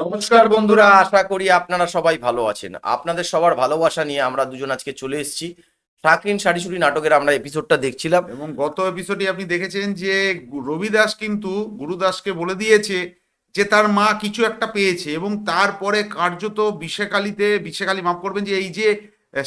নমস্কার বন্ধুরা, আশা করি আপনারা সবাই ভালো আছেন। আপনাদের সবার ভালোবাসা নিয়ে আমরা দুজন আজকে চলে এসেছি। শাকরিন শাড়িশুড়ি নাটকের আমরা এপিসোডটা দেখছিলাম। এবং গত এপিসোডে আপনি দেখেছেন যে রবি দাস কিন্তু গুরুদাসকে বলে দিয়েছে যে তার মা কিছু একটা পেয়েছে, এবং তারপরে কার্যত বিশেখালী মাফ করবেন, যে এই যে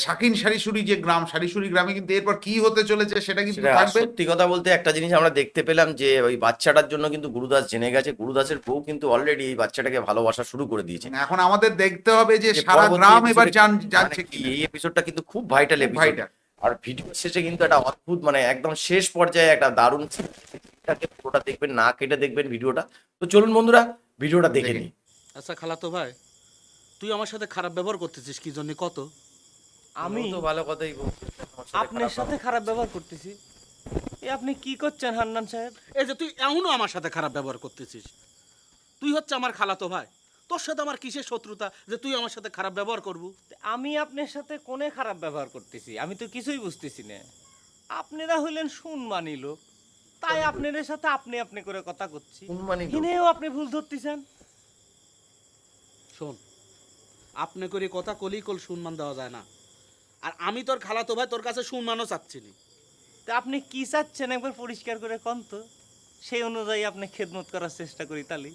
শাকিন শাড়িশুড়ি যে গ্রাম, শাড়িশুড়ি গ্রামে কিন্তু এরপর কি হতে চলেছে সেটা কিন্তু সেটা থাকবে। সত্যি কথা বলতে একটা জিনিস আমরা দেখতে পেলাম যে ওই বাচ্চাটার জন্য কিন্তু গুরুদাস জেনে গেছে। গুরুদাসের বউ কিন্তু অলরেডি এই বাচ্চাটাকে ভালোবাসা শুরু করে দিয়েছে। এখন আমাদের দেখতে হবে যে যে সারা পরবর্তী গ্রাম এবার episode-এ জানছে মানে কি। এই এপিসোডটা কিন্তু খুব ভাইটাল এপিসোড। ভাইটা আর ভিডিও শেষে কিন্তু একটা অদ্ভুত মানে একদম শেষ পর্যায়ে একটা দারুণ scene-টাকে পুরোটা দেখবেন, না কেটে দেখবেন ভিডিওটা। তো চলুন বন্ধুরা ভিডিওটা দেখে নিই। আচ্ছা খালাতো ভাই, তুই আমার সাথে খারাপ ব্যবহার করতেছিস কি জন্য কত? আমি তো ভালো কথাই বলছি, আমার সাথে আপনার খারাপ সাথে খারাপ ব্যবহার করতেছি? এ আপনি কি করছেন হান্নান সাহেব? এই যে তুই এখনো আমার সাথে খারাপ ব্যবহার করতেছিস। তুই হচ্ছে আমার খালাতো ভাই, তোর সাথে আমার কিসের শত্রুতা যে তুই আমার সাথে খারাপ ব্যবহার করবু? আমি আপনার সাথে কোনে খারাপ ব্যবহার করতেছি? আমি তো কিছুই বুঝতেছি না। আপনারা হইলেন শুনমানি লোক, তাই আপনাদের সাথে আপনি আপনি করে কথা করছি। শুনমানি লোক? হিনেও আপনি ভুল ধরতেছেন। শোন, আপনি করে কথা কলি কল সম্মান দেওয়া যায় না। আর আমি তোর খালাতো ভাই, তোর কাছে সম্মানও চাচ্ছি না। তা আপনি কি চাচ্ছেন একবার পরিষ্কার করে কন তো, সেই অনুযায়ী আপনি খেদমত করার চেষ্টা করি তালি।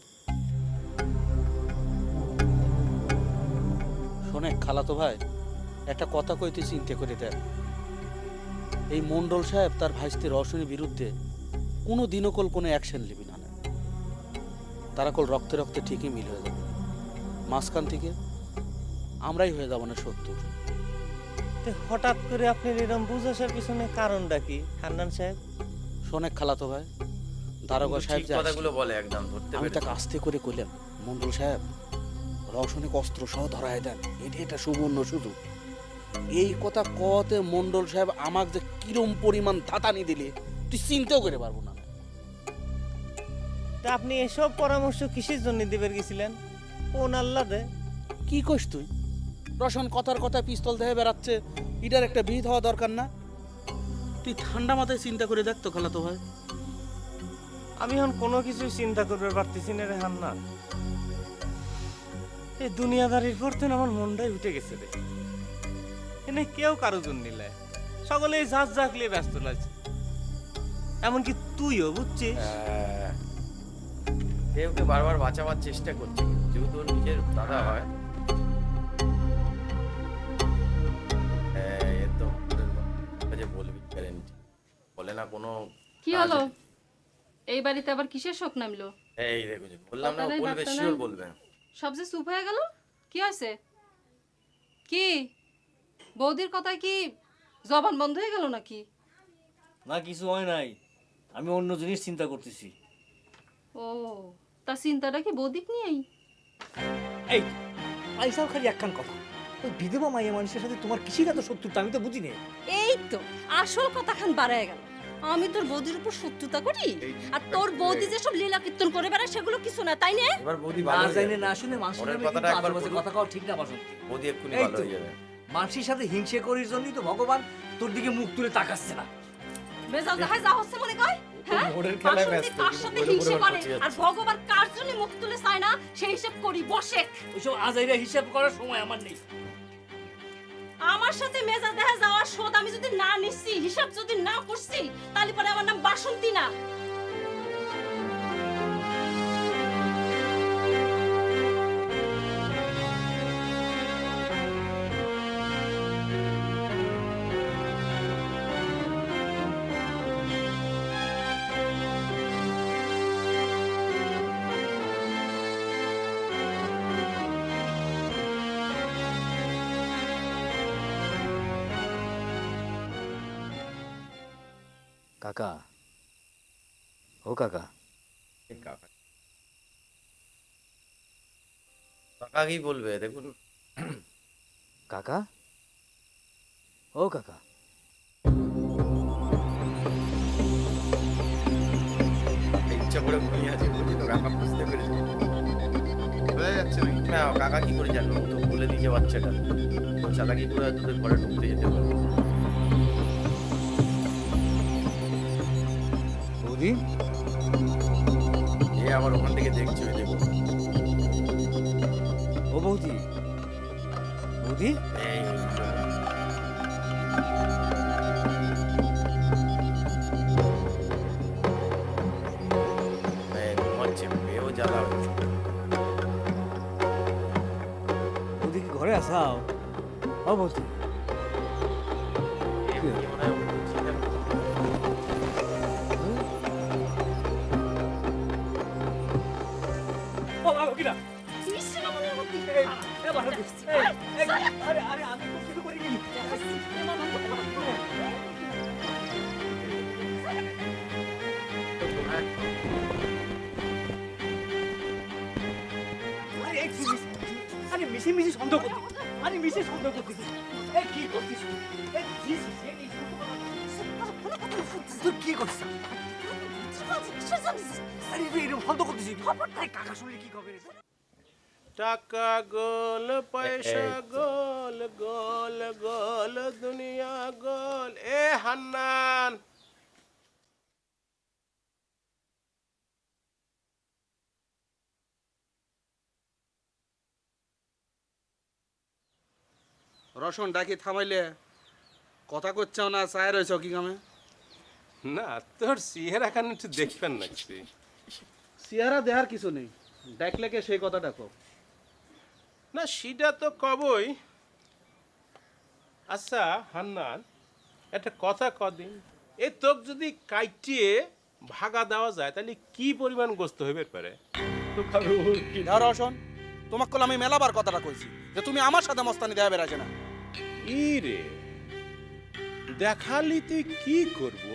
শোনে খালাতো ভাই, একটা কথা কইতে চিন্তা করে দেন। এই মন্ডল সাহেব তার ভাইস্তি রওশনের বিরুদ্ধে কোনো দিনও কল কোনো অ্যাকশন নিবি না। তারা কল রক্তে রক্তে ঠিকই মিল হয়ে যাবে। মাঝখান থেকে আমরাই হয়ে যাবো না শত্রু। তে হঠাৎ করে আপনি এরকম বুঝাসার পিছনে কারণটা কি হান্নান সাহেব? শোনে খালাতো ভাই, দারোগা সাহেব ঠিক যে কথাগুলো বলে একদম ধরতে আমি পেরেছি। তাকে আস্তে করে কইলাম, মন্ডল সাহেব রওশনিক অস্ত্র সহ ধরায় দেন, এটা সুবর্ণ সুযোগ। এই কথা কতে মন্ডল সাহেব আমাকে যে কিরম পরিমাণ ধাতানি দিলে তুই চিন্তাও করে পারবো না। তা আপনি এসব পরামর্শ কিসের জন্য দিবের গেছিলেন? কোন আল্লাহ দে? কি কইস তুই? রওশন কথার কথা পিস্তল দেহে বেড়াচ্ছে, এটার একটা বিহিত হওয়া দরকার না? তুই ঠান্ডা মাথায় চিন্তা করে দেখ তো খালাতো ভাই। আমি এখন কোনো কিছু চিন্তা করতে পারতেছি না রে হান্নান। এই দুনিয়াদারির পরতেন আমার মনটাই উঠে গেছে রে। এনে কেউ কারো জন্য নিলে সকলেই ঝাঁঝ ঝাঁকলে ব্যস্ত লাগছে, এমনকি তুইও বুঝছিস। কেউকে বারবার বাঁচাবার চেষ্টা করছে, যেহেতু ওর নিজের দাদা হয়। এ তো যে বলবি গ্যারেন্টি বলে না কোনো। কি হলো? এই বাড়িতে আবার কিসের শোক নামলো? এই দেখো যে বললাম না, ও কথা নাই, বলবে, বার্তা শিওর নাই। বলবে। সব যে চুপ হয়ে গেল, কি হয়েছে? কি বৌদির কথায় কি জবান বন্ধ হয়ে গেল নাকি? না, কিছু হয় নাই, আমি অন্য জিনিস চিন্তা করতেছি। ও, তা চিন্তাটা কি বৌদিক নিয়েই? এই আইসাও খালি একখান কথা, ওই বিধবা মাইয়া মানুষের সাথে তোমার কিসির এত শত্রুতা আমি তো বুঝি না। এই তো আসল কথা খান বাড়ায় গেল। আমি তোর বৌদির উপর শত্রুতা করি, আর তোর বৌদি যেসব লীলা কীর্তন করে বেড়ায় সেগুলো কিছু না, তাই না? এবার বৌদি না ভালো হয়ে জানি যাবে। না শুনে মানুষের ওর নামে কথাটা কিন্তু একবার আজেবাজে বলুন। কথা কওয়া ঠিক না বাসন্তী। বৌদি এক্ষুনি এই ভালো তো। হয়ে যাবে। মানুষের সাথে হিংসে করির জন্যই তো ভগবান তোর দিকে মুখ তুলে তাকাচ্ছে না। মেজাজ দেখায় যা হচ্ছে মনে কয়, হ্যাঁ? ভোরের খেলায় বাসন্তী ব্যস্ত, কার কিন্তু সাথে ভোরে হিংসে ভোরে করে পচে যাচ্ছে। আর ভগবান কার জন্য মুখ তুলে চায় না সেই হিসেব করি বসে। ওইসব আজাইরা হিসাব করার সময় আমার নেই। আমার সাথে মেজা দেখা যাওয়ার শোধ আমি যদি না নিচ্ছি, হিসাব যদি না করছি, তাহলে পরে আমার নাম বাসন্তী না। কাকা, ও কাকা, এই কাকা কাকা কি বলবে দেখুন। কাকা, ও কাকা। ইচ্ছা করে ঘুমিয়ে আছে, বলছি তো কাকা বুঝতে পেরেছে। বোঝা যাচ্ছে নাকি? না, কাকা কি করে জানলো? ও তো বলে দিয়েছে বাচ্চাটা। তো চালাকি করে তোদের ঘরে ঢুকতে যেতে পারবে। বৌদি, এ আবার ওখান থেকে দেখছে, ওই দেখো। ও বৌদি, বৌদি, এই ঘুমাচ্ছে, পেয়েও জ্বালা হচ্ছে। বৌদি কি ঘরে আসাও? ও বৌদি, এমনি মনে হয় উঠছে না। ও বাবা কিরা? মিষ্টি না মনের মধ্যে এ বাসন্তী, আরে আরে আমি তো কিছু করিনি। আরে এই কি আরে মিশি মিশি সন্দেহ করছিস, আরে মিশি সন্দেহ করছিস, এই কি করছিস, এই তুই কি করছিস? আরে তুই এরকম সন্দেহ করছিস, আরে কাকা শুনলে কি করবে রে? টাকা গোল পয়সা গোল গোল গোল দুনিয়া গোল। এ হান্নান, রসন ডাকি থামাইলে কথা করছাও না, চায় রয়েছ কি কামে? না তোর চেহারা খান একটু দেখবেন নাকি? চেহারা দেহার কিছু নেই, ডাকলে কে সেই কথাটা কও। না সেটা তো কবই। আচ্ছা হান্নান, একটা কথা কদিন, এ তোক যদি কাইটিয়ে ভাগা দেওয়া যায় তাহলে কি পরিমাণ গোস্ত হইবে পারে? দেহ রসন, তোমাকে আমি মেলাবার কথাটা কইছি যে তুমি আমার সাথে মস্তানি দেয়া বেড়াছে না। ই রে, দেখালি তুই কি করবো?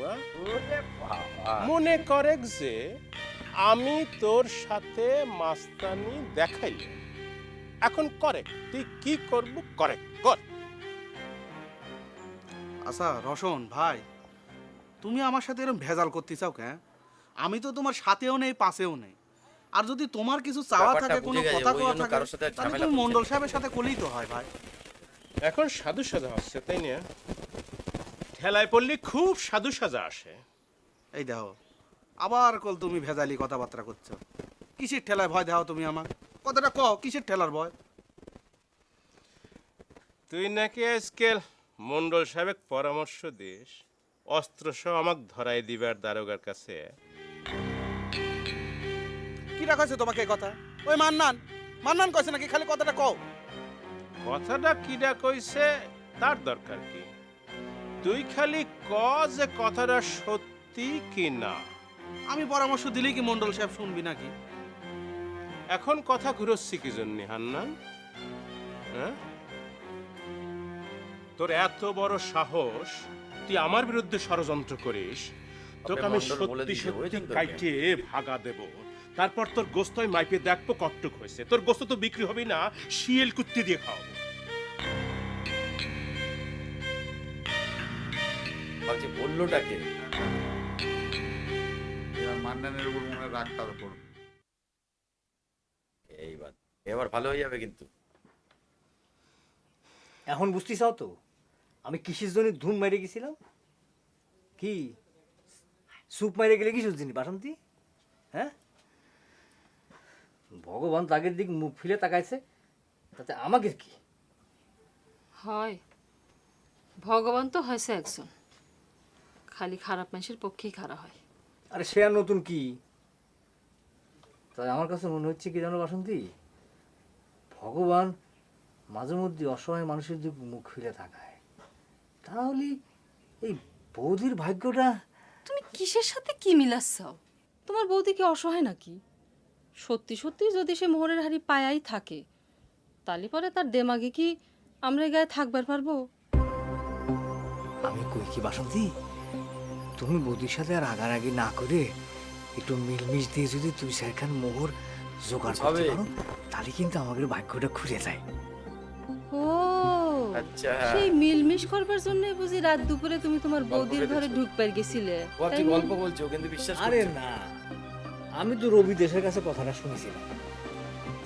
মনে করে যে আমি তোর সাথে মাস্তানি দেখাই, এখন করে তুই কি করবো করে কর। আচ্ছা রসন ভাই, তুমি আমার সাথে এরকম ভেজাল করতে চাও কেন? আমি তো তোমার সাথেও নেই পাশেও নেই। আর যদি তোমার কিছু চাওয়া ব্যাপারটা থাকে, কোনো বুঝে গেছে, কথা ওই কওয়া জন্য থাকে, কারোর সাথে আর তাহলে ঝামেলা তুমি করছে মন্ডল না। সাহেবের সাথে করলেই তো হয় ভাই। এখন সাধু সাজা হচ্ছে তাই না? ঠেলায় পড়লে খুব সাধু সাজা আসে। এই দেখো, আবার কল তুমি ভেজালি কথাবার্তা করছো। কিসের ঠেলায় ভয় দাও তুমি আমার? কথাটা কও, কিসের ঠেলার ভয়? তুই নাকি আজকাল মন্ডল সাহেব পরামর্শ দিস অস্ত্র সহ আমাকে ধরাই দিবার দারোগার কাছে। কি রাখাছে তোমাকে এই কথা? ওই মান্নান মান্নান কইছে নাকি? খালি কথাটা কও। কথাটা কিডা কইছে তার দরকার কি? তুই খালি ক যে কথাটা সত্যি কি না। আমি পরামর্শ দিলেই কি মন্ডল সাহেব শুনবি নাকি? এখন কথা ঘুরোচ্ছি কি জন্য হান্নান? হ্যাঁ, তোর এত বড় সাহস, তুই আমার বিরুদ্ধে ষড়যন্ত্র করিস। তোকে আমি মন্ডল বলে সত্যি দিয়েছে, সত্যি বুঝেছেন তো? কাইটে ভাগা দেব। তারপর তোর গোস্ত আমি মাইপে দেখবো কট্টুক হয়েছে। তোর গোস্ত তো বিক্রি হবে না, শিয়েল কুত্তি দিয়ে খাওয়াবো। ভাবছি বললোটা কে? এবার মান্নানের উপর মনে হয় রাগটার উপর। এইবার এবার ভালো হয়ে যাবে কিন্তু। এখন বুঝতে চাও তো আমি কিসের জন্য ধুম মেরে গেছিলাম? কি সুপ মেরে গেলে কিসের জন্য বাসন্তী? হ্যাঁ, ভগবান তাগের দিক মুখ ফিরে তাকাইছে, তাতে আমাকে কি? হয় ভগবান তো হয়েছে একজন, খালি খারাপ মানুষের পক্ষেই খারাপ হয়। আরে সে আর নতুন কি? তাই আমার কাছে মনে হচ্ছে কি জানো বাসন্তী, ভগবান মাঝে মধ্যে অসহায় মানুষের দিক মুখ ফিরে তাকায়। তাহলে এই বৌদির ভাগ্যটা। তুমি কিসের সাথে কি মিলাচ্ছ? তোমার বৌদি কি অসহায় নাকি? সত্যি সত্যি যদি সে মোহরের হাড়ি পায়াই থাকে, তাহলে পরে তার দেমাগে কি আমরা এই গায়ে থাকবার পারবো? আমি কই কি বাসন্তী, তুমি বৌদির সাথে আর আগারাগি না করে একটু মিলমিশ দিয়ে যদি তুই সেখান মোহর জোগাড় করতে হবে। পারো, তাহলে কিন্তু আমাদের ভাগ্যটা খুঁজে যায়। ও আচ্ছা, সেই মিলমিশ করবার জন্য বুঝি রাত দুপুরে তুমি তোমার বৌদির ঘরে কেটেছো। ঢুকবার গেছিলে, ও আপনি তাই না? গল্প বলছো, ও কিন্তু বিশ্বাস আরে করছে না। না, আমি তো রবি দেশের কাছে কথাটা শুনেছিলাম।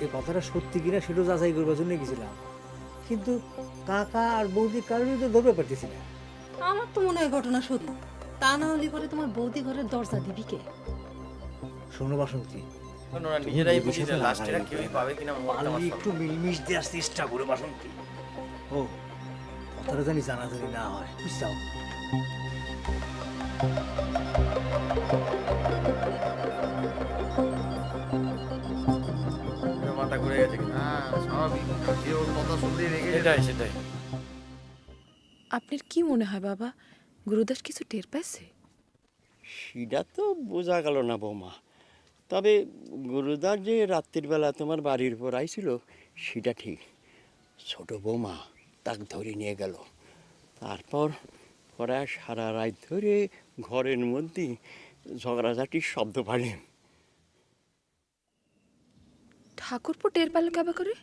এই কথাটা সত্যি কিনা সেটা যাচাই করবার জন্য গেছিলাম, কিন্তু কাকা আর বৌদি কারোরই তো ধরতে পারতেছি না। আমার তো মনে হয় ঘটনা সত্যি। তা না হলে পরে তোমার বৌদি ঘরের দরজা দিবি কে? শোনো বাসন্তী, ওরা নিজেরাই বুঝে লাস্টে কেউই পাবে কিনা মোহরটা আমার পারলে একটু সন্দেহ। মিলমিশ দেওয়ার চেষ্টা করে বাসন্তী। ও কথাটা জানি জানাজানি না হয়, বুঝছাও? ওর মাথা ঘুরে গেছে কিন্তু। হ্যাঁ স্বাভাবিক, যে ওর কথা শুনলেই রেগে যেত। সেটাই সেটাই। আপনার কি মনে হয় বাবা, গুরুদাস কিছু টের পাইছে? সেটা তো বোঝা গেল না বৌমা, তবে গুরুদার যে রাত্রির বেলা তোমার বাড়ির উপর আইছিল সেটা ঠিক। ছোট বৌমা তাক ধরে নিয়ে গেল, তারপর ওরা সারা রাত ধরে ঘরের মধ্যে ঝগড়াঝাটির শব্দ পাড়ে। ঠাকুরপো টের পারলো কেবা করে?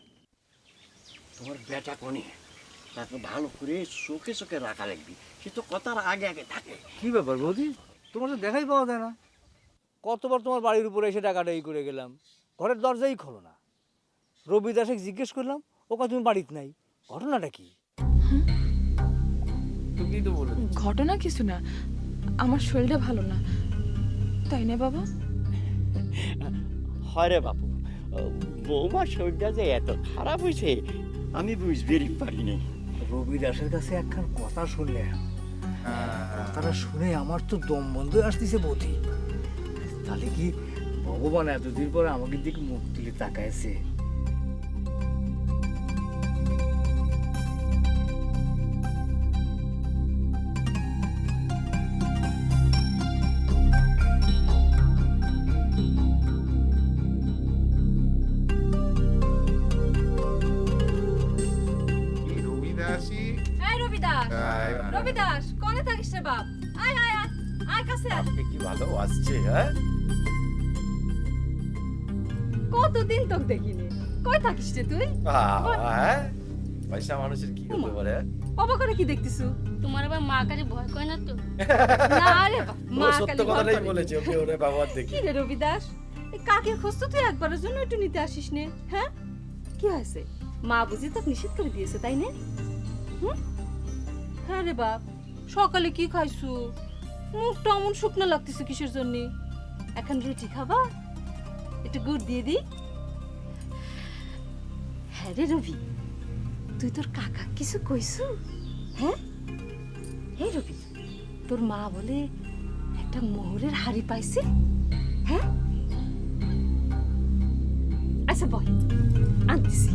তোমার বেটা কোনে, তাকে ভালো করে চোখে চোখে রাখা লাগবি, সে তো কথার আগে আগে থাকে। কি ব্যাপার বৌদি, তোমার তো দেখাই পাওয়া যায় না? কতবার তোমার বাড়ির উপরে এসে টাকাটা করে গেলাম, ঘরের দরজাই খোলো না। রবি দাসকে জিজ্ঞেস করলাম, ও কথা তুমি বাড়িতে নাই, ঘটনাটা কি? তুই তো বলে দিচ্ছিস। ঘটনা কিছু না, আমার শরীরটা ভালো না, তাই না বাবা? হয় রে বাপু, বৌমার শরীরটা যে এত খারাপ হয়েছে আমি বুঝতেই পারিনি। রবি দাসের কাছে একখান কথা শুনলে, কথাটা শুনে আমার তো দম বন্ধ হয়ে আসতেছে বৌদি। তাহলে কি ভগবান এতদিন পরে আমাকে দিকে মুখ তুলে তাকাইছে? কি রবিদাসী? এই রবিদাস, রবিদাস কোনে থাকিস রে বাপ? আয় আয় আয়, আয় কাছে আয়। আপনি কি ভালো আসছে, হ্যাঁ? কতদিন তোক দেখিনি, কই থাকিস রে তুই? হ্যাঁ পয়সা মানুষের কি হতে পারে, হ্যাঁ? বাবা করে কি দেখতিছু? তোমার আবার মা কালী ভয় করে না তো? না রে বাপ, ও মা সত্য কালী ভয় কথাটাই করে। বলেছে, ওকে ওরে ব্যবহার দেখি। কি রে রবিদাস, এই কাকের খোঁজ তো তুই একবারের জন্য একটু নিতে আসিস নে, হ্যাঁ? কি হয়েছে, মা বুঝি তোকে নিষেধ করে দিয়েছে তাই না? হুম? হ্যাঁ রে বাপ, সকালে কি খাইছু? মুখটা অমন শুকনো লাগতেছে কিসের জন্য? এখন রুটি খাবা, একটু গুড় দিয়ে দি। হ্যাঁ রে রবি, তুই তোর কাকা কিছু কইছু? হ্যাঁ হে রবি, তোর মা বলে একটা মোহরের হাড়ি পাইছে, হ্যাঁ? আচ্ছা বল, আনতেছি।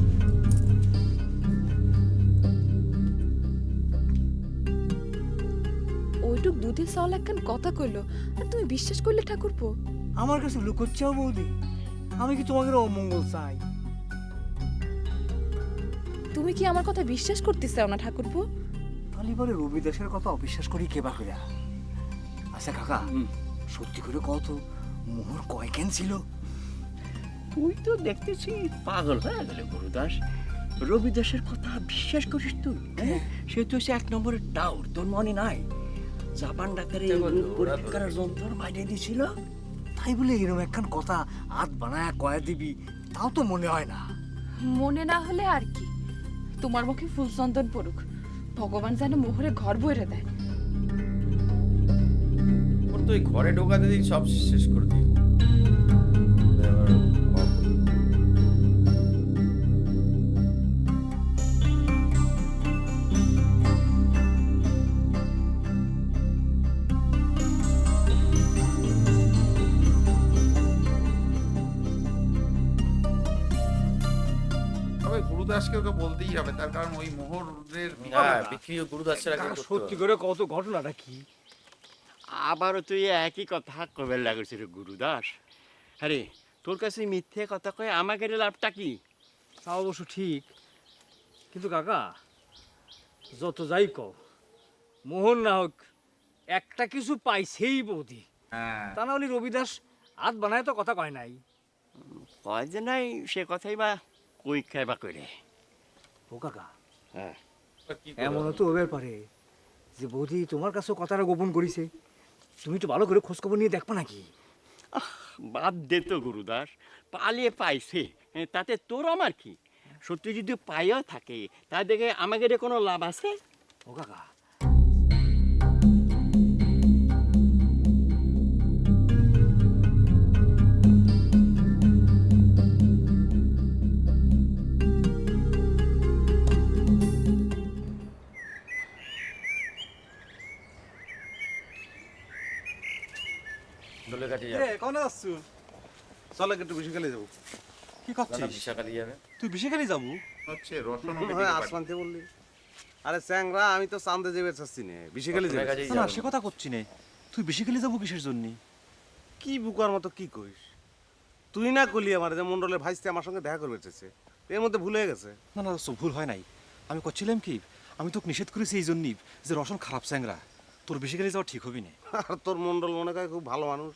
ওইটুক দুধে চাল একখান কথা কইলো, আর তুমি বিশ্বাস করলে ঠাকুরপো? আমার কাছে লুকোচ্ছাও বৌদি, আমি কি তোমাকে অমঙ্গল চাই? তুমি কি আমার কথা বিশ্বাস করতে চাও না ঠাকুরপো? তাহলে বলে রবি দাসের কথা অবিশ্বাস করি কেবা করে? আচ্ছা কাকা, সত্যি করে কত মোহর কয়কেন ছিল? তুই তো দেখতেছি পাগল হয়ে গেলে গুরুদাস, রবিদাসের কথা বিশ্বাস করিস তুই? হ্যাঁ, সে তো হচ্ছে এক নম্বরের টাউর, তোর মনে নাই? জাপান ডাক্তারে রোগ পরীক্ষা করার যন্ত্র মাইনে দিয়েছিল। তাই বলে এরকম একখান কথা হাত বানায় কয়া দিবি, তাও তো মনে হয় না। মনে না হলে আর কি, তোমার মুখে ফুলচন্দন পড়ুক, ভগবান যেন মোহরে ঘর বইরে দেয়। ওর তো ওই ঘরে ঢোকাতে দিই সব শেষ করে দিই। এবার তবে গুরুদাসকে ওকে বলতেই হবে, তার কারণ ওই মোহরের হ্যাঁ, বিক্রি ও গুরুদাসের আগে করতে সত্যি হবে। করে কত ঘটনাটা কি? আবারও তুই একই কথা কবে লাগছে রে গুরুদাস? আরে তোর কাছে মিথ্যে কথা কয়ে আমাকে লাভটা কি? তা অবশ্য ঠিক, কিন্তু কাকা যত যাই কও, মোহন না হোক একটা কিছু পাইছেই বৌদি। হ্যাঁ তা না হলে রবিদাস হাত বানায় তো কথা কয় নাই। কয় যে নাই সে কথাই বা কই খাইবা করে। ও কাকা, হ্যাঁ, কি করে এমনও হবে? তো হবার পারে যে বৌদি তোমার কাছেও কথাটা গোপন করিছে, তুমি তো ভালো করে খোঁজখবর নিয়ে দেখবা নাকি? বাদ দে তো গুরুদাস, পালিয়ে পাইছে তাতে তোর আমার কি? সত্যি যদি পাইও থাকে তা দেখে আমাকে কোনো লাভ আছে? ও কাকা, মন্ডলের কাছে যাবে। কোনে যাচ্ছ? চল একটু বিশেষকালে যাবো। কি না, করছিস? বিশাখালী যাবে। তুই বিশেষকালে যাবো? হচ্ছে রসন হ্যাঁ আসমানতে বললি। আরে স্যাংরা আমি তো চান্দে যাবে চাচ্ছি না, বিশেষকালে রসনের যাবে। কাছেই না যাবেন। সে কথা করছি না। তুই বিশেষকালে যাবো কিসের জন্য? কি বুকার মতো কি কইস? তুই না কলি আমার যে মন্ডলের ভাইস্তে আমার সঙ্গে দেখা করবে চেয়েছে, এর মধ্যে ভুলে গেছে। না না দোস্ত, ভুল হয় নাই। আমি করছিলাম কি, আমি তোকে নিষেধ করেছি এই জন্যই যে রসন খারাপ স্যাংরা, তোর বেশি গেলে যাওয়া ঠিক হবি না। আর তোর মন্ডল মনে করে খুব ভালো মানুষ,